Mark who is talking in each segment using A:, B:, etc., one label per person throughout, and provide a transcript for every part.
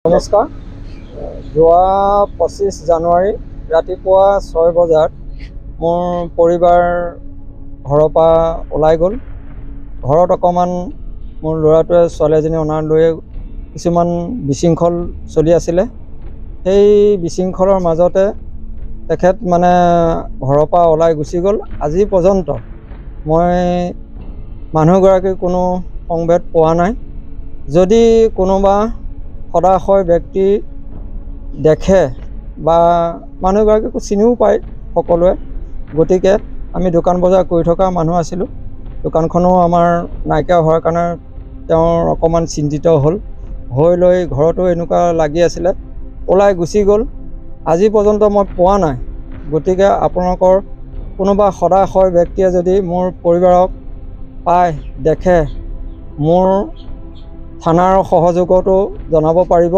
A: নমস্কাৰ। যোৱা 25 জানুৱাৰী ৰাতিপুৱা 6 বজাত মোৰ পৰিবাৰ ঘৰৰ পৰা ওলাই গ'ল। ঘৰত অকণমান মোৰ ল'ৰাটোৱে ছোৱালী এজনী অনাৰ লৈ কিছুমান বিশৃংখল চলি আছিলে। সেই বিশৃংখলৰ মাজতে তেখেত ঘৰৰ পৰা ওলাই গুচি গ'ল। আজি পৰ্যন্ত মই মানুহগৰাকীৰ কোনো সংবাদ পোৱা নাই। যদি কোনোবা সদাশয় ব্যক্তি দেখে বা মানুহগৰাকীকো চিনিও পায় সকলোৱে, গতিকে আমি দোকান বজাৰ কৰি থকা মানুহ আছিলোঁ। দোকানখনো আমাৰ নাইকিয়া হোৱাৰ কাৰণে তেওঁৰ অকণমান চিন্তিত হৈ লৈ ঘৰতো এনেকুৱা লাগি আছিলে, ওলাই গুচি গ'ল। আজি পৰ্যন্ত মই পোৱা নাই। গতিকে আপোনালোকৰ কোনোবা সদাশয় ব্যক্তিয়ে যদি মোৰ পৰিবাৰক পায় দেখে, মোৰ থানাৰ সহযোগতো জনাব পাৰিব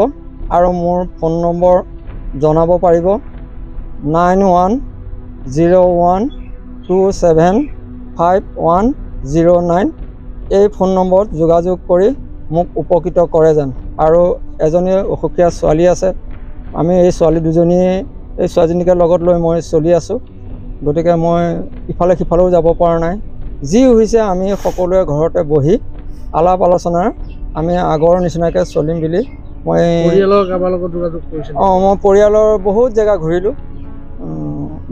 A: আৰু মোৰ ফোন নম্বৰ জনাব পাৰিব 9101275109। এই ফোন নম্বৰত যোগাযোগ কৰি মোক উপকৃত কৰে যেন। আৰু এজনী অসুখীয়া ছোৱালী আছে, আমি এই ছোৱালী দুজনীয়ে এই ছোৱালীজনীকে লগত লৈ মই চলি আছোঁ। গতিকে মই ইফালে সিফালেও যাব পৰা নাই। যি হৈছে আমি সকলোৱে ঘৰতে বহি আলাপ আলোচনাৰ আমি আগৰ নিচিনাকৈ চলিম বুলি মই
B: পৰিয়ালৰ কাৰোবাৰ লগত যোগাযোগ কৰিছিল?
A: মই পৰিয়ালৰ বহুত জেগা ঘূৰিলোঁ,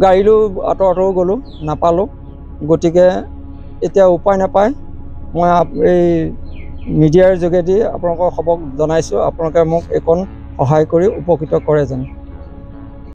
A: গাড়ীলৈও আঁতৰো গ'লোঁ, নাপালোঁ। গতিকে এতিয়া উপায় নাপায় মই এই মিডিয়াৰ যোগেদি আপোনালোকৰ খবৰ জনাইছোঁ। আপোনালোকে মোক এইকণ সহায় কৰি উপকৃত কৰে যেন।